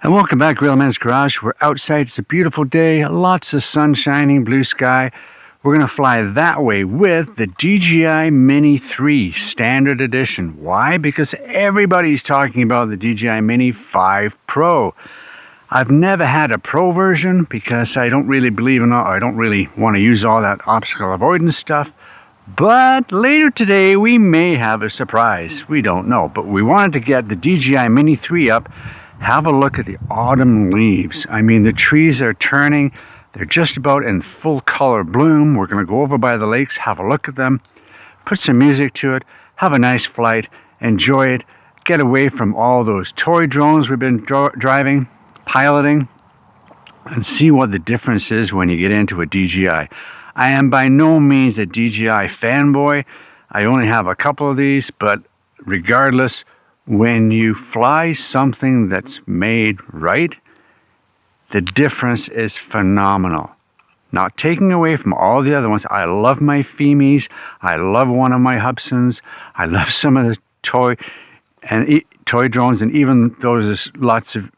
And welcome back, Gorillamans's Garage. We're outside. It's a beautiful day. Lots of sun shining, blue sky. We're going to fly that way with the DJI Mini 3 Standard Edition. Why? Because everybody's talking about the DJI Mini 5 Pro. I've never had a Pro version because I don't really believe in all, I don't really want to use all that obstacle avoidance stuff. But later today, we may have a surprise. We don't know. But we wanted to get the DJI Mini 3 up. Have a look at the autumn leaves. I mean, the trees are turning. They're just about in full color bloom. We're going to go over by the lakes, have a look at them, put some music to it, have a nice flight, enjoy it, get away from all those toy drones we've been driving, piloting, and see what the difference is when you get into a DJI. I am by no means a DJI fanboy. I only have a couple of these, but regardless, when you fly something that's made right, the difference is phenomenal. Not taking away from all the other ones. I love my Femies. I love one of my Hubsons. I love some of the toy drones, and even though there's lots of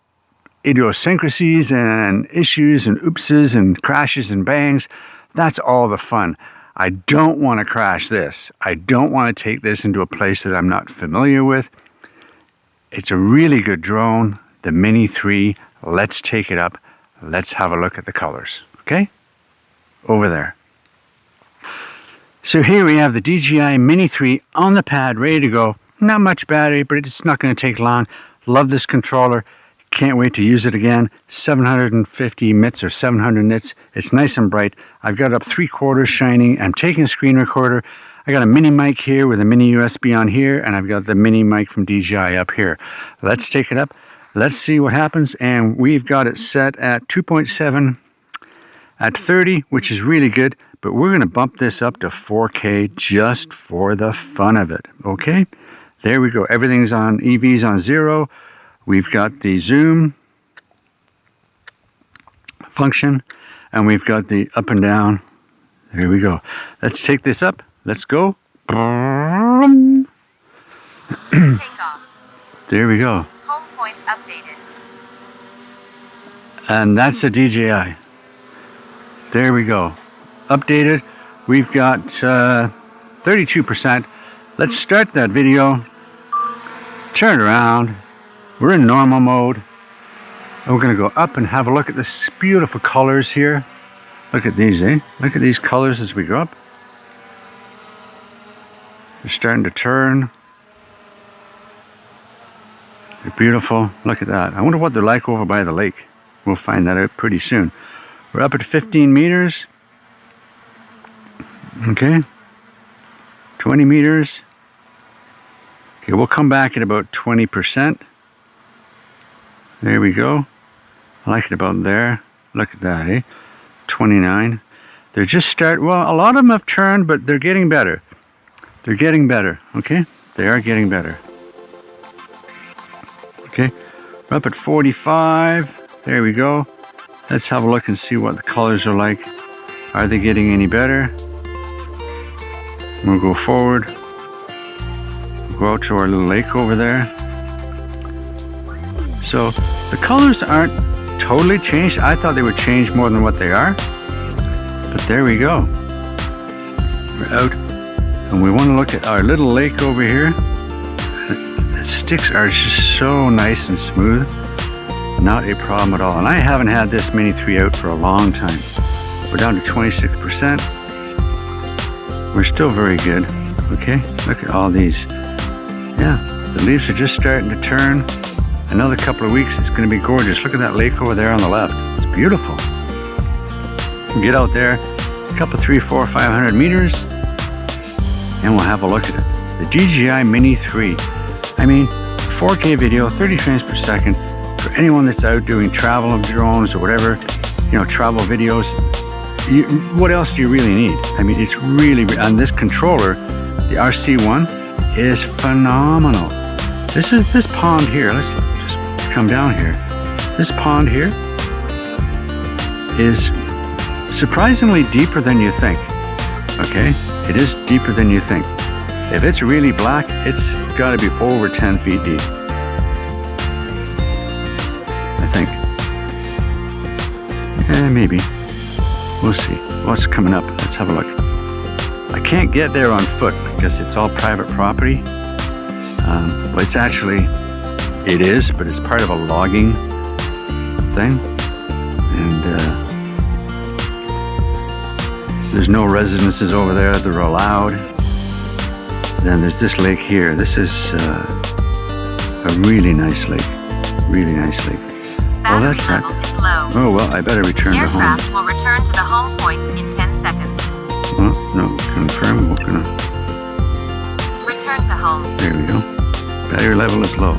idiosyncrasies and issues and oopses and crashes and bangs. That's all the fun. I don't want to crash this. I don't want to take this into a place that I'm not familiar with. It's a really good drone, the Mini 3. Let's take it up. Let's have a look at the colors. Okay? Over there. So here we have the DJI Mini 3 on the pad, ready to go. Not much battery, but it's not going to take long. Love this controller. Can't wait to use it again. 750 nits or 700 nits. It's nice and bright. I've got it up 3/4 shining. I'm taking a screen recorder. I got a mini mic here with a mini USB on here, and I've got the mini mic from DJI up here. Let's take it up. Let's see what happens. And we've got it set at 2.7 at 30, which is really good. But we're going to bump this up to 4K just for the fun of it. Okay? There we go. Everything's on, EV's on 0. We've got the zoom function, and we've got the up and down. There we go. Let's take this up. Let's go. Take off. There we go. Home point updated. And that's the DJI. There we go. Updated. We've got 32%. Let's start that video. Turn it around. We're in normal mode. And we're going to go up and have a look at this beautiful colors here. Look at these, eh? Look at these colors as we go up. They're starting to turn. They're beautiful. Look at that. I wonder what they're like over by the lake. We'll find that out pretty soon. We're up at 15 meters. Okay. 20 meters. Okay, we'll come back at about 20%. There we go. I like it about there. Look at that, eh? 29. They're just well, a lot of them have turned, but they're getting better. They're getting better, okay? They are getting better. Okay, we're up at 45. There we go. Let's have a look and see what the colors are like. Are they getting any better? We'll go forward. We'll go out to our little lake over there. So the colors aren't totally changed. I thought they would change more than what they are. But there we go. We're out. And we want to look at our little lake over here. The sticks are just so nice and smooth. Not a problem at all. And I haven't had this Mini 3 out for a long time. We're down to 26%. We're still very good. Okay, look at all these. Yeah, the leaves are just starting to turn. Another couple of weeks, it's going to be gorgeous. Look at that lake over there on the left. It's beautiful. We'll get out there, a couple, 300, 400, 500 meters, and we'll have a look at it. The DJI Mini 3. I mean, 4K video, 30 frames per second. For anyone that's out doing travel of drones or whatever, you know, travel videos, what else do you really need? I mean, it's really, and this controller, the RC1, is phenomenal. This pond here, let's just come down here. This pond here is surprisingly deeper than you think. Okay, it is deeper than you think. If it's really black, it's got to be over 10 feet deep. I think. Maybe. We'll see. What's coming up? Let's have a look. I can't get there on foot because it's all private property. Well, it's actually, it is, but it's part of a logging thing. And there's no residences over there that are allowed. Then there's this lake here. This is a really nice lake. Really nice lake. Well, that's that. Oh, well, I better return to home. Aircraft will return to the home point in 10 seconds. Well, no, confirm. We're gonna... Return to home. There we go. Battery level is low.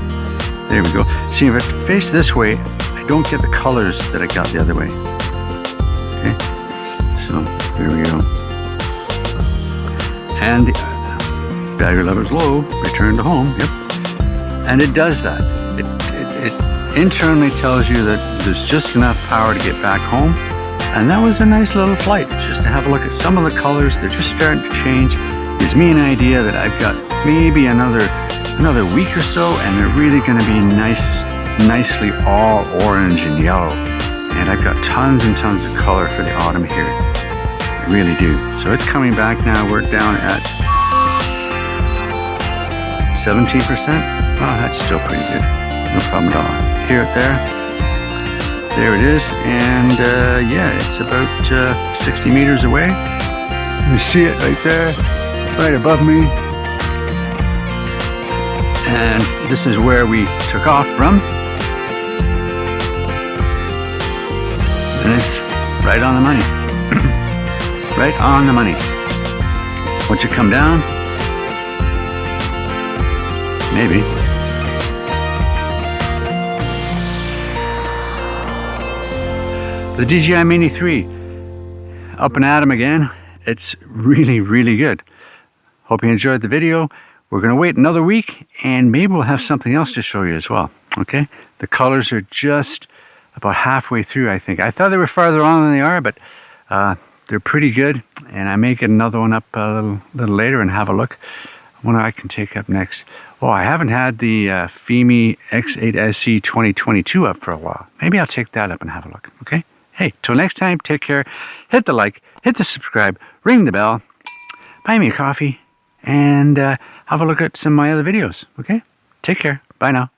There we go. See, if I face this way, I don't get the colors that I got the other way. Okay. So, there we go. And the battery level is low. Return to home. Yep. And it does that. It internally tells you that there's just enough power to get back home. And that was a nice little flight, just to have a look at some of the colors. They're just starting to change. Gives me an idea that I've got maybe another week or so, and they're really going to be nicely all orange and yellow. And I've got tons and tons of color for the autumn here. I really do. So it's coming back now. We're down at 17%. Oh, that's still pretty good. No problem at all. Here, there it is. And yeah, it's about 60 meters away. You see it right there, right above me. And this is where we took off from. And it's right on the money. Right on the money. Once you come down, maybe. The DJI Mini 3, up and at 'em again. It's really, really good. Hope you enjoyed the video. We're going to wait another week, and maybe we'll have something else to show you as well. Okay? The colors are just about halfway through, I think. I thought they were farther on than they are, but they're pretty good. And I may get another one up a little later and have a look. One I can take up next. Oh, I haven't had the FIMI X8 SE 2022 up for a while. Maybe I'll take that up and have a look. Okay? Hey, till next time, take care. Hit the like, hit the subscribe, ring the bell, buy me a coffee, and have a look at some of my other videos. Okay? Take care. Bye now.